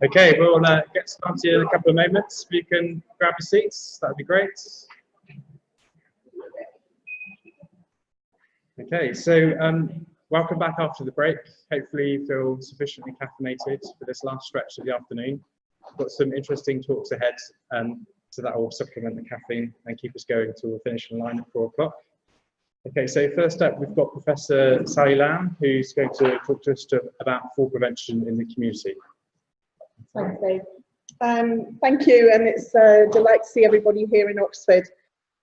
Okay, we'll get started in a couple of moments. If you can grab your seats, that would be great. Okay, so welcome back after the break. Hopefully you feel sufficiently caffeinated for this last stretch of the afternoon. We've got some interesting talks ahead, so that will supplement the caffeine and keep us going till the finishing line at 4 o'clock. Okay, so first up we've got Professor Sallie Lamb, who's going to talk to us about fall prevention in the community. Thanks, Dave. Thank you, and it's a delight to see everybody here in Oxford.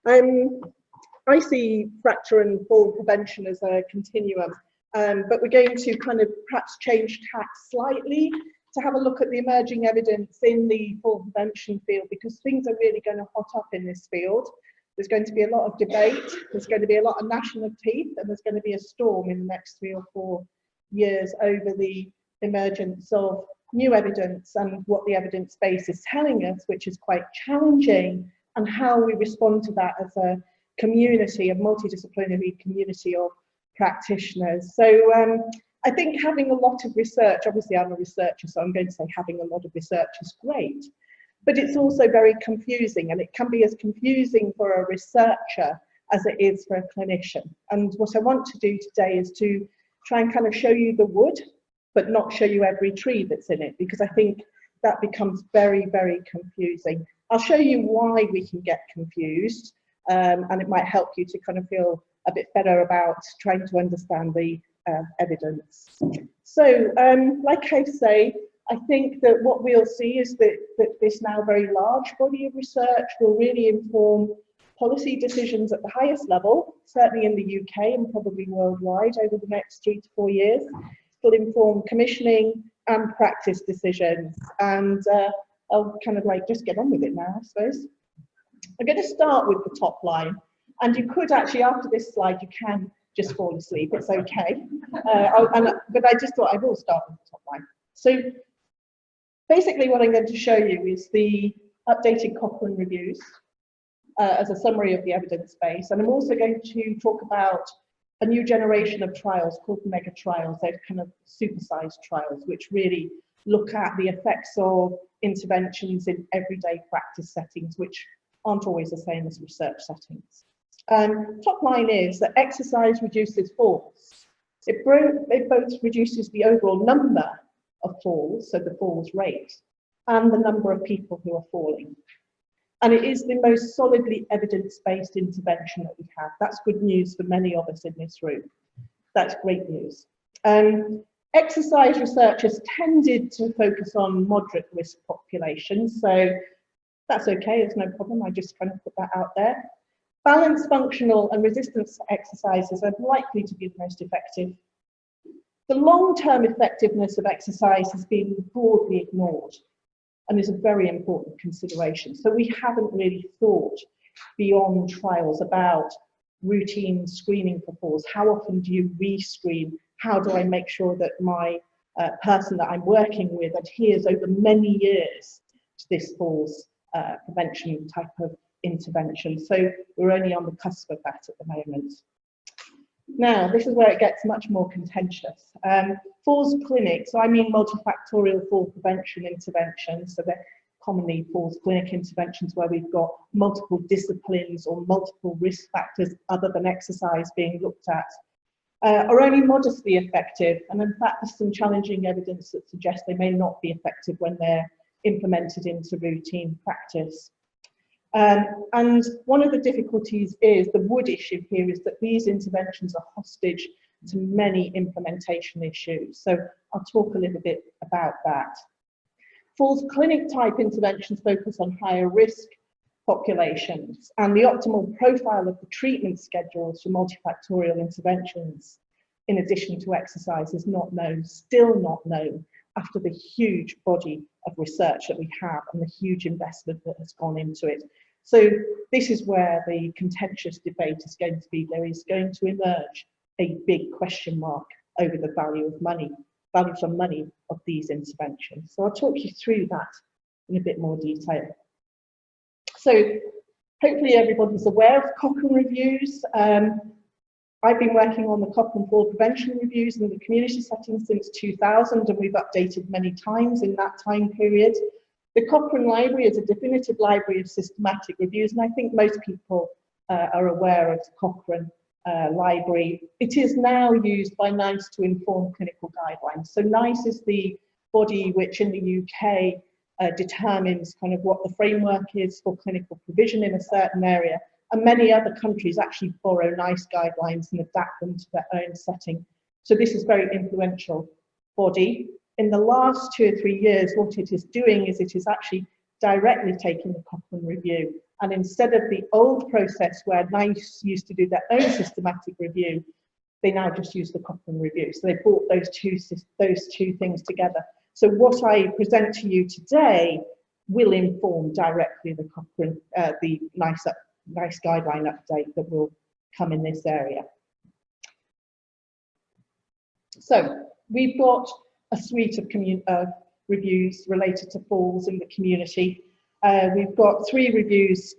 I see fracture and fall prevention as a continuum, but we're going to kind of perhaps change tack slightly to have a look at the emerging evidence in the fall prevention field, because things are really going to hot up in this field. There's going to be a lot of debate, there's going to be a lot of gnashing of teeth, and there's going to be a storm in the next 3 or 4 years over the emergence of new evidence and what the evidence base is telling us, which is quite challenging, and how we respond to that as a community, a multidisciplinary community of practitioners. So I think having a lot of research, obviously I'm a researcher, so I'm going to say having a lot of research is great, but it's also very confusing, and it can be as confusing for a researcher as it is for a clinician. And what I want to do today is to try and kind of show you the wood, but not show you every tree that's in it, because I think that becomes very, very confusing. I'll show you why we can get confused, and it might help you to kind of feel a bit better about trying to understand the evidence. So, like I say, I think that what we'll see is that this now very large body of research will really inform policy decisions at the highest level, certainly in the UK and probably worldwide over the next 3 to 4 years. Will inform commissioning and practice decisions, and I'll kind of like just get on with it now, I suppose. I'm going to start with the top line, and you could actually, after this slide, you can just fall asleep, it's okay, but I just thought I will start with the top line. So basically what I'm going to show you is the updated Cochrane reviews as a summary of the evidence base, and I'm also going to talk about a new generation of trials called mega trials. They're kind of supersized trials, which really look at the effects of interventions in everyday practice settings, which aren't always the same as research settings. Top line is that exercise reduces falls. It both reduces the overall number of falls, so the falls rate, and the number of people who are falling. And it is the most solidly evidence-based intervention that we have. That's good news for many of us in this room. That's great news. Exercise research has tended to focus on moderate risk populations, so that's okay, it's no problem, I just kind of put that out there. Balanced, functional and resistance exercises are likely to be the most effective. The long-term effectiveness of exercise has been broadly ignored, and is a very important consideration. So we haven't really thought beyond trials about routine screening for falls. How often do you re-screen? How do I make sure that my person that I'm working with adheres over many years to this falls prevention type of intervention? So we're only on the cusp of that at the moment. Now, this is where it gets much more contentious. Falls clinics, so I mean multifactorial fall prevention interventions, so they're commonly falls clinic interventions where we've got multiple disciplines or multiple risk factors other than exercise being looked at, are only modestly effective, and in fact there's some challenging evidence that suggests they may not be effective when they're implemented into routine practice. And one of the difficulties is, the wood issue here is that these interventions are hostage to many implementation issues. So I'll talk a little bit about that. Falls clinic type interventions focus on higher risk populations, and the optimal profile of the treatment schedules for multifactorial interventions, in addition to exercise, is not known, still not known, after the huge body of research that we have and the huge investment that has gone into it. So this is where the contentious debate is going to be. There is going to emerge a big question mark over the value for money of these interventions. So I'll talk you through that in a bit more detail. So hopefully everybody's aware of Cochrane reviews. I've been working on the Cochrane fall prevention reviews in the community setting since 2000, and we've updated many times in that time period. The Cochrane Library is a definitive library of systematic reviews, and I think most people are aware of the Cochrane Library. It is now used by NICE to inform clinical guidelines. So NICE is the body which in the UK determines kind of what the framework is for clinical provision in a certain area. And many other countries actually borrow NICE guidelines and adapt them to their own setting. So this is a very influential body. In the last 2 or 3 years, what it is doing is it is actually directly taking the Cochrane review. And instead of the old process where NICE used to do their own systematic review, they now just use the Cochrane review. So they brought those two things together. So what I present to you today will inform directly the Cochrane, the NICE guideline update that will come in this area. So we've got a suite of reviews related to falls in the community. We've got 3 reviews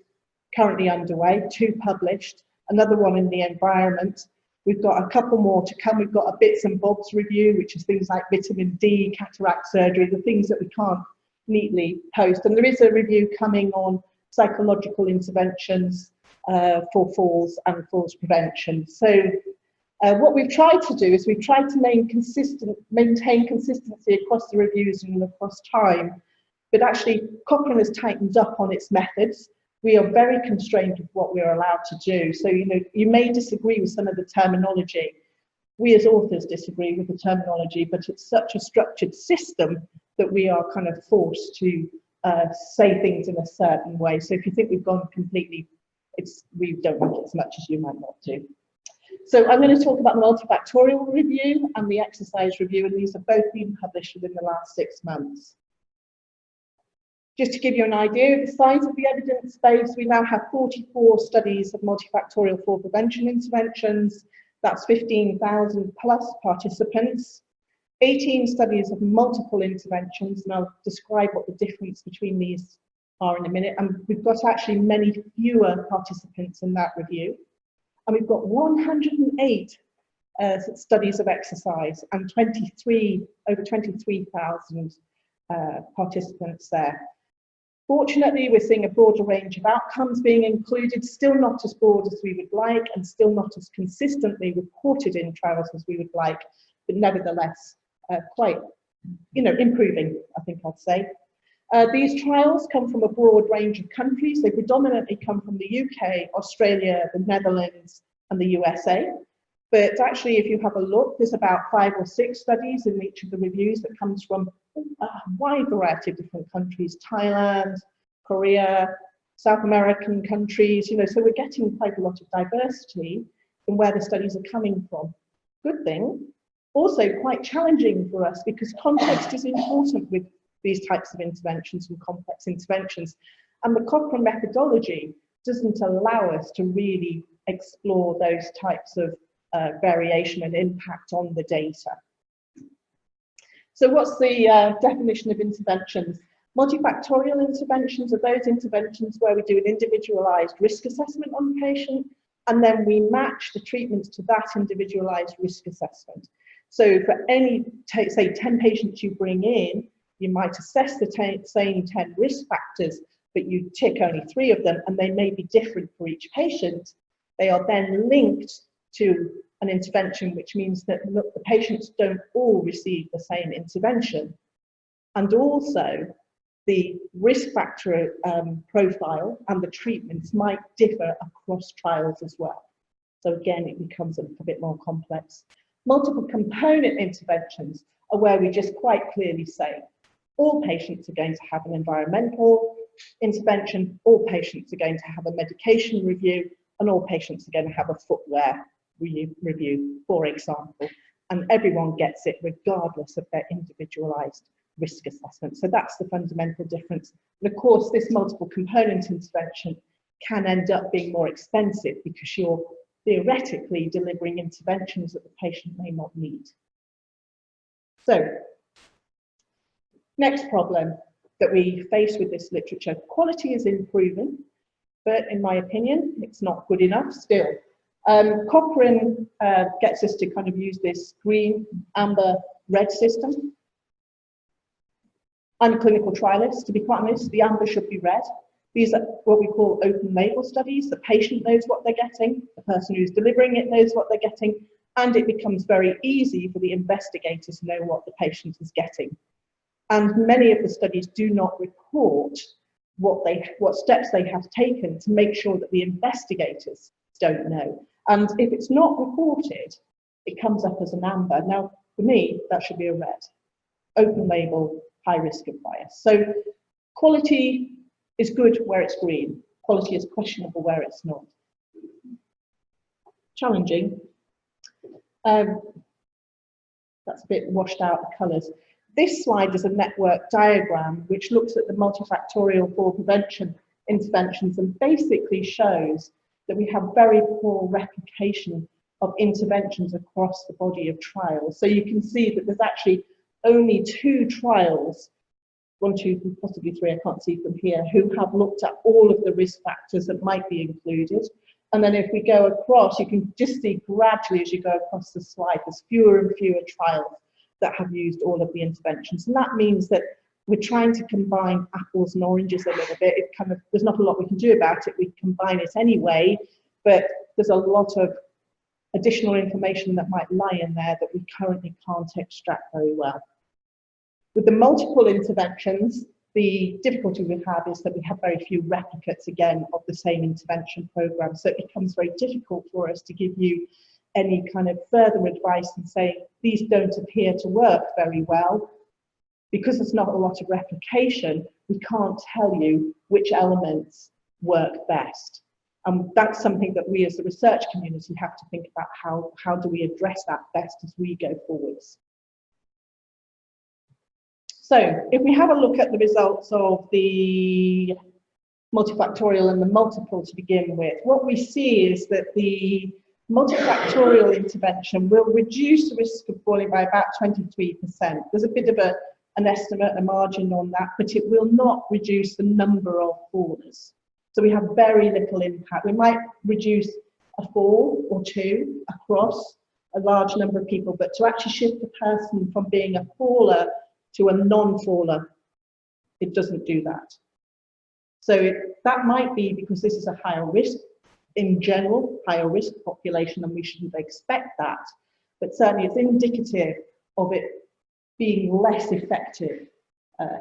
currently underway, 2 published, another one in the environment. We've got a couple more to come. We've got a bits and bobs review, which is things like vitamin D, cataract surgery, the things that we can't neatly post. And there is a review coming on psychological interventions for falls and falls prevention. So what we've tried to do is we've tried to maintain consistency across the reviews and across time, but actually Cochrane has tightened up on its methods. We are very constrained with what we are allowed to do. So, you know, you may disagree with some of the terminology. We as authors disagree with the terminology, but it's such a structured system that we are kind of forced to say things in a certain way. So if you think we've gone completely, we don't like it as much as you might not do. So I'm going to talk about the multifactorial review and the exercise review, and these have both been published within the last 6 months. Just to give you an idea of the size of the evidence base, we now have 44 studies of multifactorial fall prevention interventions. That's 15,000 plus participants. 18 studies of multiple interventions, and I'll describe what the difference between these are in a minute. And we've got actually many fewer participants in that review. And we've got 108 studies of exercise and over 23,000 participants there. Fortunately, we're seeing a broader range of outcomes being included, still not as broad as we would like and still not as consistently reported in trials as we would like, but nevertheless quite, improving, I think I'd say. These trials come from a broad range of countries. They predominantly come from the UK, Australia, the Netherlands, and the USA. But actually, if you have a look, there's about 5 or 6 studies in each of the reviews that comes from a wide variety of different countries: Thailand, Korea, South American countries. So we're getting quite a lot of diversity in where the studies are coming from. Good thing. Also quite challenging for us because context is important with these types of interventions and complex interventions. And the Cochrane methodology doesn't allow us to really explore those types of variation and impact on the data. So what's the definition of interventions? Multifactorial interventions are those interventions where we do an individualized risk assessment on the patient, and then we match the treatments to that individualized risk assessment. So for any, say 10 patients you bring in, you might assess the same 10 risk factors, but you tick only 3 of them, and they may be different for each patient. They are then linked to an intervention, which means that the patients don't all receive the same intervention. And also, the risk factor profile and the treatments might differ across trials as well. So again, it becomes a little bit more complex. Multiple component interventions are where we just quite clearly say, all patients are going to have an environmental intervention, all patients are going to have a medication review, and all patients are going to have a footwear review, for example. And everyone gets it regardless of their individualized risk assessment. So that's the fundamental difference. And of course, this multiple component intervention can end up being more expensive because you're theoretically delivering interventions that the patient may not need. So, next problem that we face with this literature: quality is improving, but in my opinion, it's not good enough still. Cochrane gets us to kind of use this green, amber, red system. I'm a clinical trialist, to be quite honest. The amber should be red. These are what we call open label studies. The patient knows what they're getting, the person who's delivering it knows what they're getting, and it becomes very easy for the investigator to know what the patient is getting. And many of the studies do not report what steps they have taken to make sure that the investigators don't know. And if it's not reported, it comes up as an amber. Now, for me, that should be a red. Open label, high risk of bias. So quality is good where it's green. Quality is questionable where it's not. Challenging. That's a bit washed out, the colours. This slide is a network diagram which looks at the multifactorial fall prevention interventions and basically shows that we have very poor replication of interventions across the body of trials. So you can see that there's actually only 2 trials, 1, 2, possibly 3, I can't see from here, who have looked at all of the risk factors that might be included. And then if we go across, you can just see gradually as you go across the slide, there's fewer and fewer trials that have used all of the interventions. And that means that we're trying to combine apples and oranges a little bit. It kind of, there's not a lot we can do about it. We combine it anyway, but there's a lot of additional information that might lie in there that we currently can't extract very well. With the multiple interventions, the difficulty we have is that we have very few replicates, again, of the same intervention program. So it becomes very difficult for us to give you any kind of further advice and say, these don't appear to work very well. Because there's not a lot of replication, we can't tell you which elements work best. And that's something that we as the research community have to think about, how do we address that best as we go forwards. So if we have a look at the results of the multifactorial and the multiple to begin with, what we see is that the multifactorial intervention will reduce the risk of falling by about 23%. There's a bit of an estimate, a margin on that, but it will not reduce the number of fallers. So we have very little impact. We might reduce a fall or 2 across a large number of people, but to actually shift the person from being a faller to a non-faller, it doesn't do that. So that might be because this is a higher risk, in general, higher risk population, and we shouldn't expect that. But certainly it's indicative of it being less effective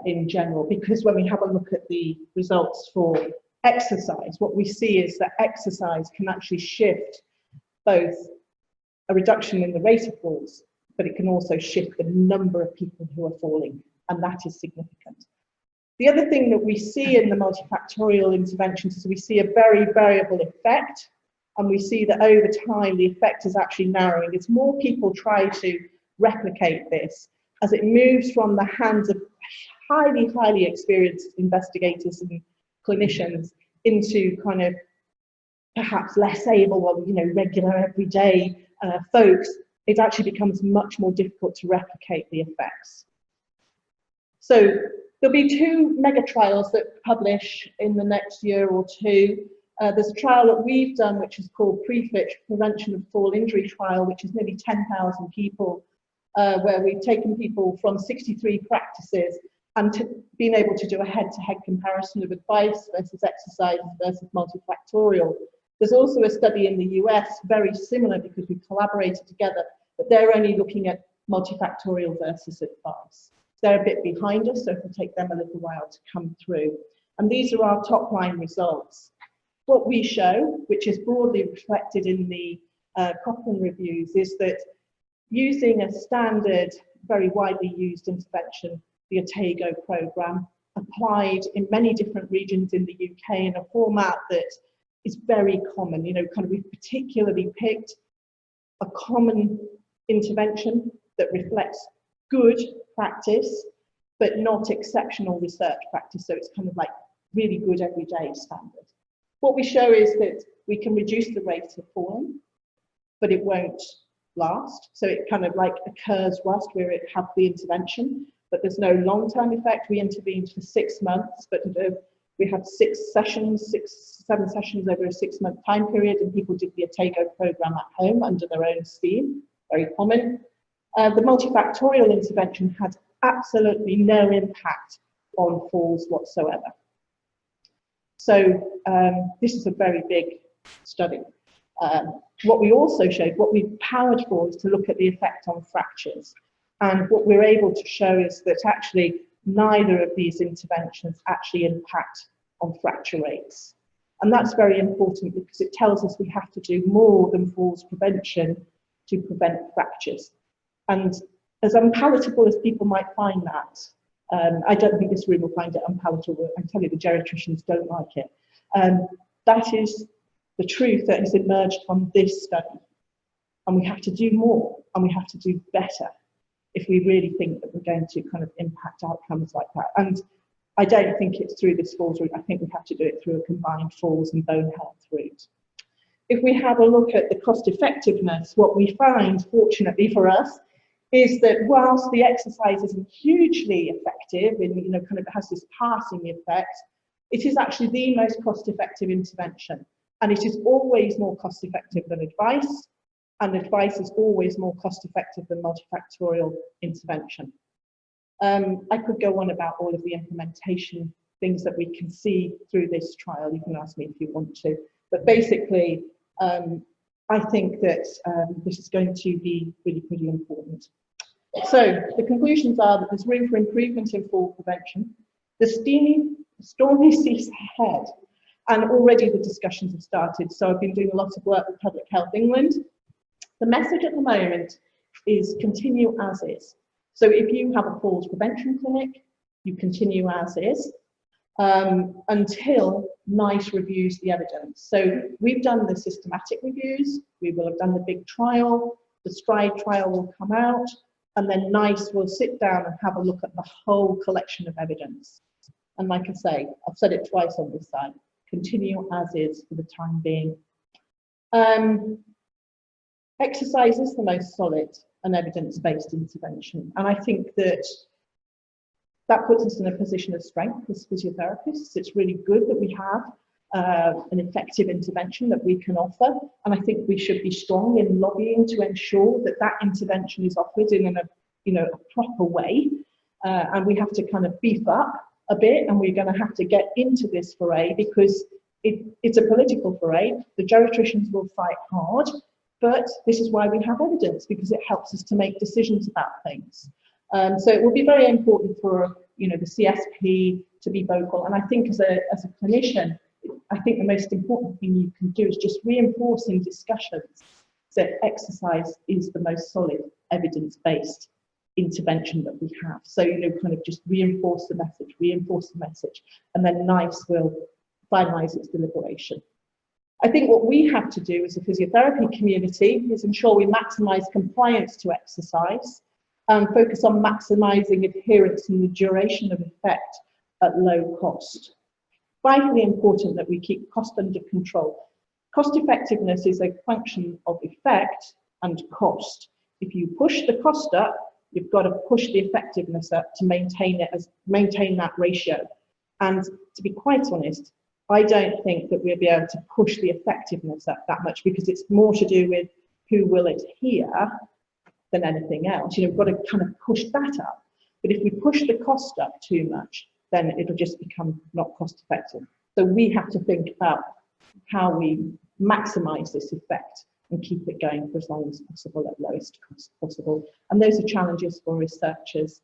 in general, because when we have a look at the results for exercise, what we see is that exercise can actually shift both a reduction in the rate of falls, but it can also shift the number of people who are falling, and that is significant. The other thing that we see in the multifactorial interventions is we see a very variable effect, and we see that over time the effect is actually narrowing. As more people try to replicate this, as it moves from the hands of highly experienced investigators and clinicians into kind of perhaps less able, or regular everyday folks, it actually becomes much more difficult to replicate the effects. So there'll be 2 mega trials that publish in the next year or 2. There's a trial that we've done, which is called Prevention of Fall Injury Trial, which is nearly 10,000 people, where we've taken people from 63 practices and been able to do a head-to-head comparison of advice versus exercise versus multifactorial. There's also a study in the US, very similar because we collaborated together, but they're only looking at multifactorial versus advice. They're a bit behind us, so it'll take them a little while to come through. And these are our top line results. What we show, which is broadly reflected in the Cochrane reviews, is that using a standard, very widely used intervention, the Otago program, applied in many different regions in the UK in a format that is very common. We've particularly picked a common intervention that reflects good practice, but not exceptional research practice. So it's kind of like really good everyday standard. What we show is that we can reduce the rate of falling, but it won't last. So it kind of like occurs whilst we have the intervention, but there's no long-term effect. We intervened for 6 months, but We had 7 sessions over a 6-month time period, and people did the Atego program at home under their own steam, very common. The multifactorial intervention had absolutely no impact on falls whatsoever. So this is a very big study. What we also showed, what we powered for, is to look at the effect on fractures. And what we're able to show is that actually neither of these interventions actually impact on fracture rates. And that's very important because it tells us we have to do more than falls prevention to prevent fractures. And as unpalatable as people might find that, I don't think this room will find it unpalatable. I tell you, the geriatricians don't like it. That is the truth that has emerged from this study. And we have to do more, and we have to do better if we really think that we're going to kind of impact outcomes like that. And I don't think it's through this falls route. I think we have to do it through a combined falls and bone health route. If we have a look at the cost effectiveness, what we find, fortunately for us, is that whilst the exercise isn't hugely effective and kind of has this passing effect, it is actually the most cost-effective intervention. And it is always more cost-effective than advice, and advice is always more cost-effective than multifactorial intervention. I could go on about all of the implementation things that we can see through this trial. You can ask me if you want to. But basically, I think that this is going to be really pretty important. So the conclusions are that there's room for improvement in fall prevention. The stormy seas ahead, and already the discussions have started. So I've been doing a lot of work with Public Health England. The message at the moment is continue as is. So if you have a falls prevention clinic, you continue as is until NICE reviews the evidence. So we've done the systematic reviews, we will have done the big trial, the STRIDE trial will come out, and then NICE will sit down and have a look at the whole collection of evidence. And like I say, I've said it twice on this side, continue as is for the time being. Exercise is the most solid and evidence-based intervention. And I think that that puts us in a position of strength as physiotherapists. It's really good that we have an effective intervention that we can offer. And I think we should be strong in lobbying to ensure that that intervention is offered in a proper way. And we have to kind of beef up a bit, and we're going to have to get into this foray because it's a political foray. The geriatricians will fight hard. But this is why we have evidence, because it helps us to make decisions about things. So it will be very important for the CSP to be vocal. And I think as a clinician, I think the most important thing you can do is just reinforce in discussions that exercise is the most solid evidence-based intervention that we have. So kind of just reinforce the message, and then NICE will finalise its deliberation. I think what we have to do as a physiotherapy community is ensure we maximise compliance to exercise and focus on maximising adherence and the duration of effect at low cost. Vitally important that we keep cost under control. Cost effectiveness is a function of effect and cost. If you push the cost up, you've got to push the effectiveness up to maintain that ratio. And to be quite honest, I don't think that we'll be able to push the effectiveness up that much, because it's more to do with who will adhere than anything else. We've got to kind of push that up. But if we push the cost up too much, then it'll just become not cost effective. So we have to think about how we maximise this effect and keep it going for as long as possible at lowest cost possible. And those are challenges for researchers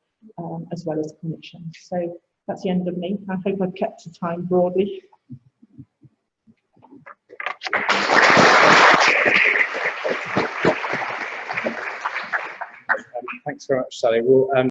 as well as clinicians. So that's the end of me. I hope I've kept to time broadly. Thanks very much, Sally. We'll